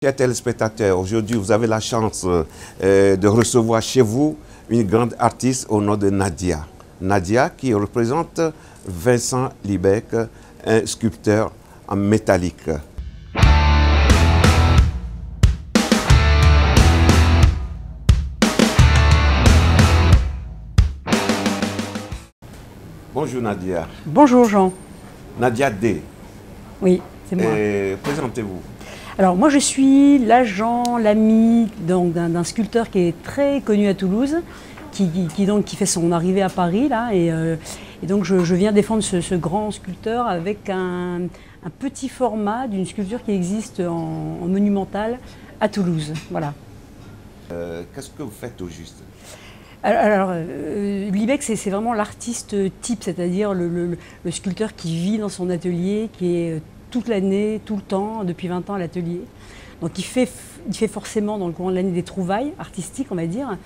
Chers téléspectateurs, aujourd'hui vous avez la chance de recevoir chez vous une grande artiste au nom de Nadia. Nadia qui représente Vincent Libek, un sculpteur en métallique. Bonjour Nadia. Bonjour Jean. Nadia D. Oui, c'est moi. Présentez-vous. Alors moi je suis l'agent, l'ami d'un sculpteur qui est très connu à Toulouse, qui fait son arrivée à Paris là, et donc je viens défendre ce grand sculpteur avec un petit format d'une sculpture qui existe en monumental à Toulouse. Voilà. Qu'est-ce que vous faites au juste? Alors, Libek, c'est vraiment l'artiste type, c'est-à-dire le sculpteur qui vit dans son atelier, qui est toute l'année, tout le temps, depuis 20 ans à l'atelier. Donc il fait forcément dans le courant de l'année des trouvailles artistiques, on va dire.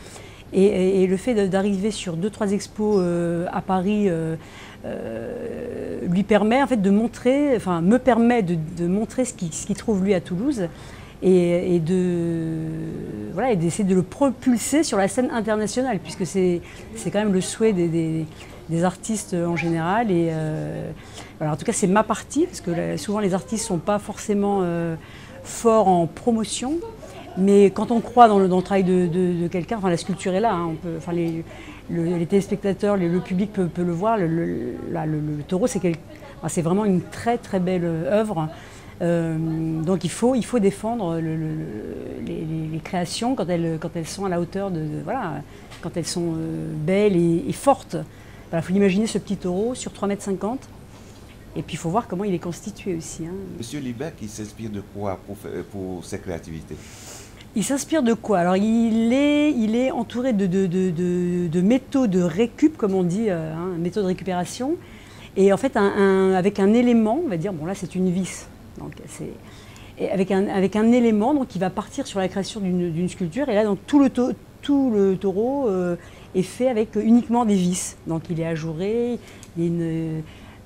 Et le fait d'arriver sur 2-3 expos à Paris lui permet en fait de montrer, enfin me permet de montrer ce qu'il trouve lui à Toulouse. Et d'essayer de le propulser sur la scène internationale, puisque c'est quand même le souhait des artistes en général. Et alors en tout cas c'est ma partie, parce que souvent les artistes ne sont pas forcément forts en promotion, mais quand on croit dans le travail de quelqu'un, enfin la sculpture est là, hein, les téléspectateurs, le public peut le voir, le taureau c'est vraiment une très très belle œuvre. Donc il faut défendre les créations quand elles sont à la hauteur voilà, quand elles sont belles et fortes. Il faut l'imaginer, ce petit taureau sur 3,50 m. Et puis il faut voir comment il est constitué aussi. Hein. Monsieur Libek, il s'inspire de quoi pour ses créativités? Il s'inspire de quoi? Alors il est entouré de métaux de récup, comme on dit, métaux de récupération. Et en fait avec un élément, on va dire, bon là c'est une vis. Donc, avec un élément donc, qui va partir sur la création d'une sculpture. Et là, donc, tout le taureau est fait avec uniquement des vis. Donc il est ajouré, il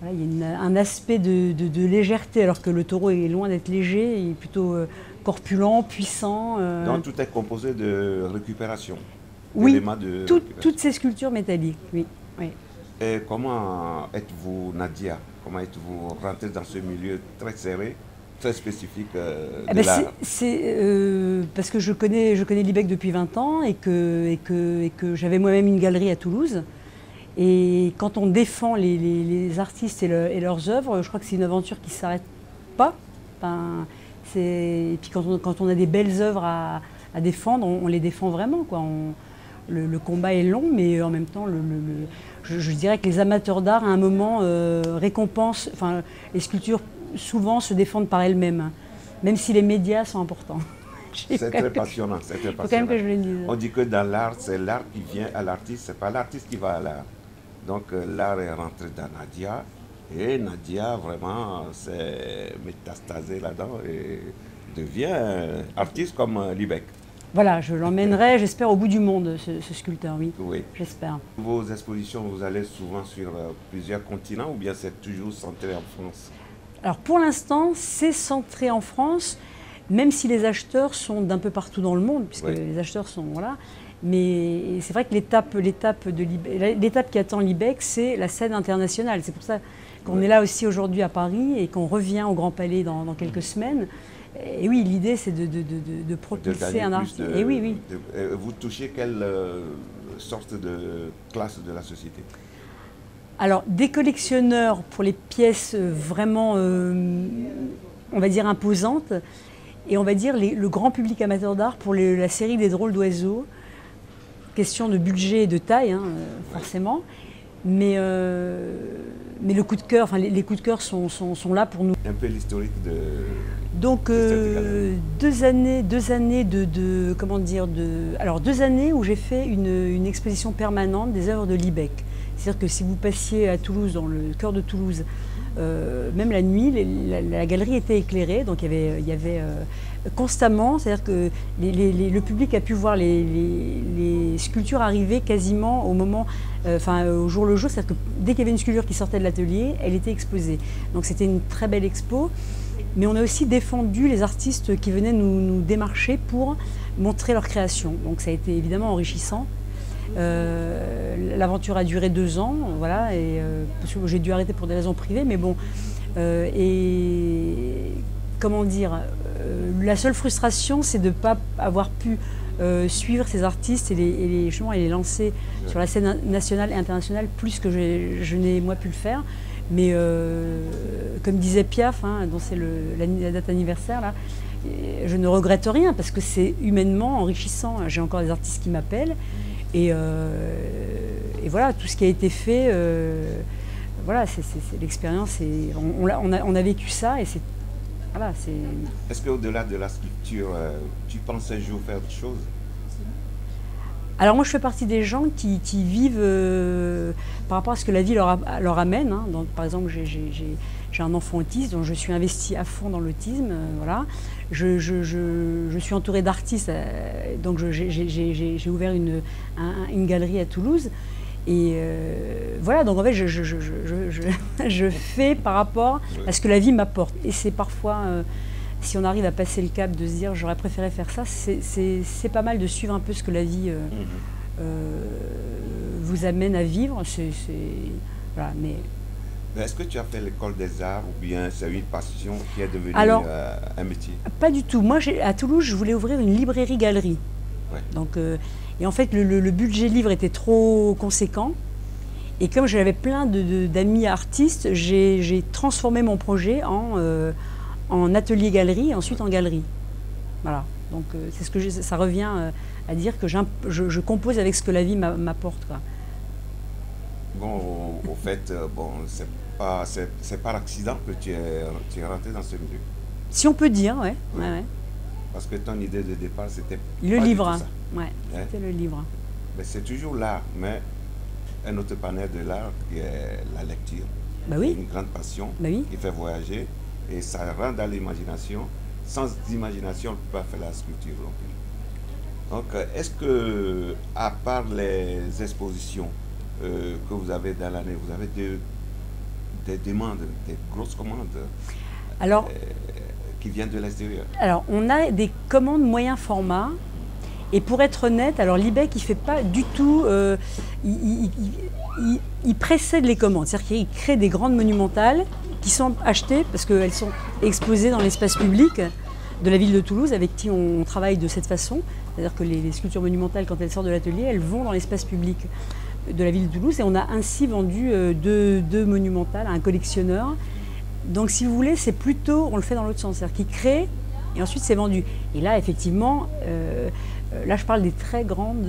y a un aspect de légèreté, alors que le taureau est loin d'être léger, il est plutôt corpulent, puissant. Donc tout est composé de récupération. Oui, toutes ces sculptures métalliques, oui. Et comment êtes-vous, Nadia? Comment êtes-vous rentrée dans ce milieu très serré, très spécifique de l'art? C'est parce que je connais Libek depuis 20 ans et que j'avais moi-même une galerie à Toulouse. Et quand on défend les artistes et leurs œuvres, je crois que c'est une aventure qui ne s'arrête pas. Enfin, et puis quand on a des belles œuvres à défendre, on les défend vraiment, quoi. Le combat est long, mais en même temps, je dirais que les amateurs d'art, à un moment, récompensent. Enfin, les sculptures, souvent, se défendent par elles-mêmes, hein, même si les médias sont importants. C'est très passionnant. C'est très passionnant. Faut quand même que je le dise. On dit que dans l'art, c'est l'art qui vient à l'artiste, c'est pas l'artiste qui va à l'art. Donc l'art est rentré dans Nadia, et Nadia, vraiment, s'est métastasée là-dedans et devient artiste comme Libek. Voilà, je l'emmènerai, j'espère, au bout du monde, ce sculpteur, oui. Oui. J'espère. Vos expositions, vous allez souvent sur plusieurs continents ou bien c'est toujours centré en France? Alors pour l'instant, c'est centré en France, même si les acheteurs sont d'un peu partout dans le monde, puisque les acheteurs sont... Voilà. Mais c'est vrai que l'étape qui attend Libek, c'est la scène internationale. C'est pour ça qu'on est là aussi aujourd'hui à Paris et qu'on revient au Grand Palais dans quelques semaines. Et oui, l'idée, c'est de propulser un artiste. Et oui. Vous touchez quelle sorte de classe de la société? Alors, des collectionneurs pour les pièces vraiment, on va dire, imposantes. Et on va dire le grand public amateur d'art pour la série des drôles d'oiseaux. Question de budget et de taille, hein, forcément. Mais le coup de cœur, enfin les coups de cœur sont là pour nous. Un peu l'historique de... Donc deux années où j'ai fait une exposition permanente des œuvres de Libek. C'est-à-dire que si vous passiez à Toulouse, dans le cœur de Toulouse, même la nuit, la galerie était éclairée, donc il y avait constamment, c'est-à-dire que le public a pu voir les sculptures arriver quasiment au moment, au jour le jour, c'est-à-dire que dès qu'il y avait une sculpture qui sortait de l'atelier, elle était exposée. Donc c'était une très belle expo. mais on a aussi défendu les artistes qui venaient nous démarcher pour montrer leur création. Donc ça a été évidemment enrichissant. L'aventure a duré 2 ans, voilà, et parce que j'ai dû arrêter pour des raisons privées, mais bon. Et comment dire, la seule frustration, c'est de ne pas avoir pu suivre ces artistes et les lancer sur la scène nationale et internationale plus que je n'ai moi pu le faire. Mais comme disait Piaf, hein, dont c'est la date anniversaire, là, je ne regrette rien parce que c'est humainement enrichissant. J'ai encore des artistes qui m'appellent et voilà, tout ce qui a été fait, voilà, c'est l'expérience. On a vécu ça et c'est... Voilà, est-ce qu'au-delà de la sculpture, tu penses un jour faire autre chose? Alors moi je fais partie des gens qui vivent par rapport à ce que la vie leur amène. Hein. Donc, par exemple, j'ai un enfant autiste, donc je suis investie à fond dans l'autisme. Voilà. Je suis entourée d'artistes, donc j'ai ouvert une galerie à Toulouse. Et voilà, donc en fait je fais par rapport à ce que la vie m'apporte. Et c'est parfois, si on arrive à passer le cap de se dire j'aurais préféré faire ça, c'est pas mal de suivre un peu ce que la vie vous amène à vivre. Voilà, mais est-ce que tu as fait l'école des arts ou bien c'est une passion qui est devenue un métier? Pas du tout. Moi, à Toulouse, je voulais ouvrir une librairie-galerie. Ouais. Donc, et en fait, le budget livre était trop conséquent. Et comme j'avais plein d'amis artistes, j'ai transformé mon projet en atelier-galerie et ensuite en galerie. Voilà. Donc, c'est ce que ça revient à dire que je compose avec ce que la vie m'apporte. Bon, au fait, bon, c'est par accident que tu es rentré dans ce milieu. Si on peut dire, ouais. Oui. Ouais. Parce que ton idée de départ, c'était le pas livre. Du tout ça. Ouais, c'était le livre. Mais c'est toujours l'art, mais un autre panel de l'art qui est la lecture. Bah oui. Une grande passion oui. qui fait voyager et ça rentre dans l'imagination. Sans imagination, on ne peut pas faire la sculpture non plus. Donc, est-ce que, à part les expositions que vous avez dans l'année, vous avez des demandes, des grosses commandes qui viennent de l'extérieur? Alors, on a des commandes moyen format. Et pour être honnête, alors l'IBEC, il ne fait pas du tout... il précède les commandes. C'est-à-dire qu'il crée des grandes monumentales qui sont achetées parce qu'elles sont exposées dans l'espace public de la ville de Toulouse, avec qui on travaille de cette façon. C'est-à-dire que les sculptures monumentales, quand elles sortent de l'atelier, elles vont dans l'espace public de la ville de Toulouse. Et on a ainsi vendu deux monumentales à un collectionneur. Donc si vous voulez, c'est plutôt, on le fait dans l'autre sens. C'est-à-dire qu'il crée et ensuite c'est vendu. Et là, effectivement... là, je parle des très grandes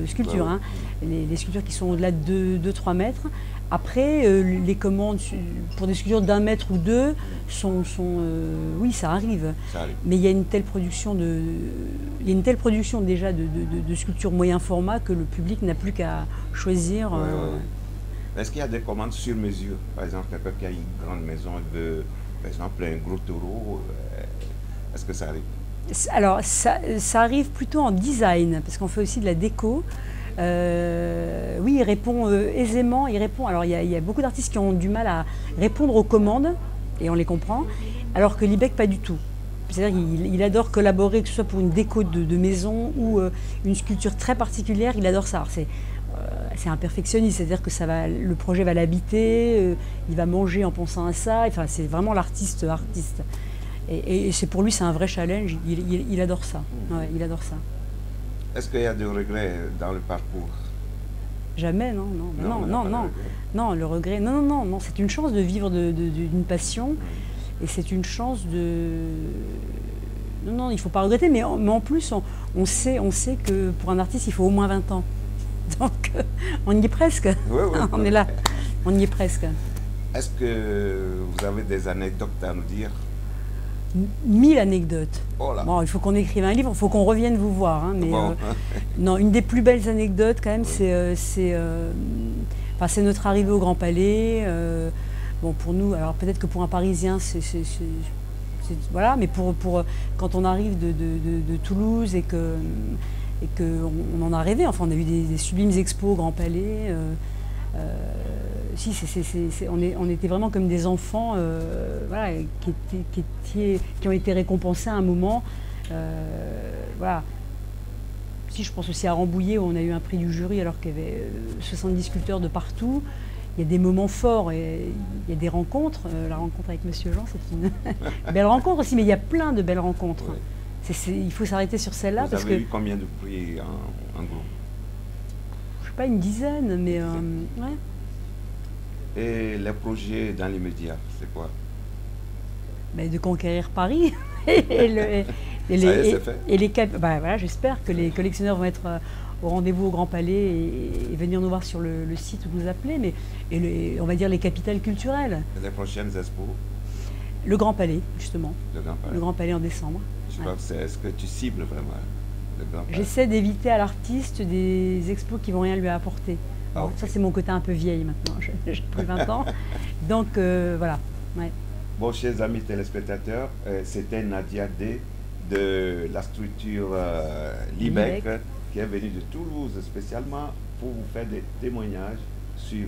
sculptures, hein, les sculptures qui sont au-delà de 2-3 mètres. Après, les commandes pour des sculptures d'1 mètre ou 2 sont oui, ça arrive. Mais il y a une telle production déjà de sculptures moyen format que le public n'a plus qu'à choisir. Est-ce qu'il y a des commandes sur mesure? Par exemple, quelqu'un qui a une grande maison, il veut, par exemple, un gros taureau. Est-ce que ça arrive? Alors, ça arrive plutôt en design, parce qu'on fait aussi de la déco. Oui, il répond aisément. Alors, il y a beaucoup d'artistes qui ont du mal à répondre aux commandes, et on les comprend, alors que l'IBEC, pas du tout. C'est-à-dire qu'il adore collaborer, que ce soit pour une déco de maison ou une sculpture très particulière, il adore ça. C'est un perfectionniste, c'est-à-dire que le projet va l'habiter, il va manger en pensant à ça. Enfin, c'est vraiment l'artiste. Et c'est pour lui, c'est un vrai challenge. Il adore ça. Ouais, il adore ça. Est-ce qu'il y a des regrets dans le parcours? Jamais, non. Non, le regret. Non. C'est une chance de vivre d'une passion. Et c'est une chance de... Non, il ne faut pas regretter. Mais en plus, on sait que pour un artiste, il faut au moins 20 ans. Donc, on y est presque. Oui, on est là. On y est presque. Est-ce que vous avez des anecdotes à nous dire? 1000 anecdotes. Oh là. Bon, il faut qu'on écrive un livre, il faut qu'on revienne vous voir. Hein, mais bon. Non, une des plus belles anecdotes quand même, c'est notre arrivée au Grand Palais. Bon, pour nous, alors peut-être que pour un Parisien, voilà, mais pour quand on arrive de Toulouse et qu'on en a rêvé. Enfin, on a eu des sublimes expos au Grand Palais. si, on était vraiment comme des enfants voilà, qui ont été récompensés à un moment. Voilà. Si, je pense aussi à Rambouillet où on a eu un prix du jury alors qu'il y avait 70 sculpteurs de partout. Il y a des moments forts et il y a des rencontres. La rencontre avec Monsieur Jean, c'est une belle rencontre aussi, mais il y a plein de belles rencontres. Oui. Il faut s'arrêter sur celle-là. Vous avez eu combien de prix en gros? Je ne sais pas, une dizaine, mais ouais. Et les projets dans les médias, c'est quoi? Ben, de conquérir Paris. Voilà, j'espère que les collectionneurs vont être au rendez-vous au Grand Palais et venir nous voir sur le site ou nous appeler, on va dire les capitales culturelles. Et les prochaines expos? Le Grand Palais, justement. Le Grand Palais en décembre. Je crois que c'est ce que tu cibles vraiment, le Grand Palais. J'essaie d'éviter à l'artiste des expos qui vont rien lui apporter. Ah, okay. Ça, c'est mon côté un peu vieille maintenant, j'ai plus 20 ans. Donc, voilà. Ouais. Bon, chers amis téléspectateurs, c'était Nadia D de la structure Libec qui est venue de Toulouse spécialement pour vous faire des témoignages sur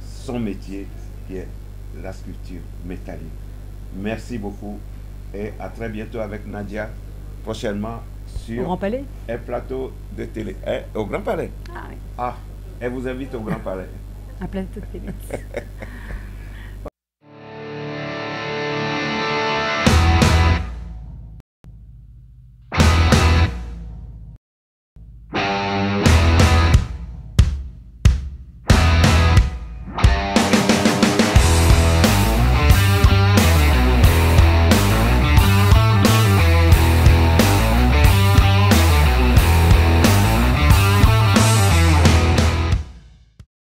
son métier qui est la sculpture métallique. Merci beaucoup et à très bientôt avec Nadia, prochainement sur au Grand Palais, un plateau de télé. Au Grand Palais? Ah oui. Ah, elle vous invite au Grand Palais. Un plateau de télé.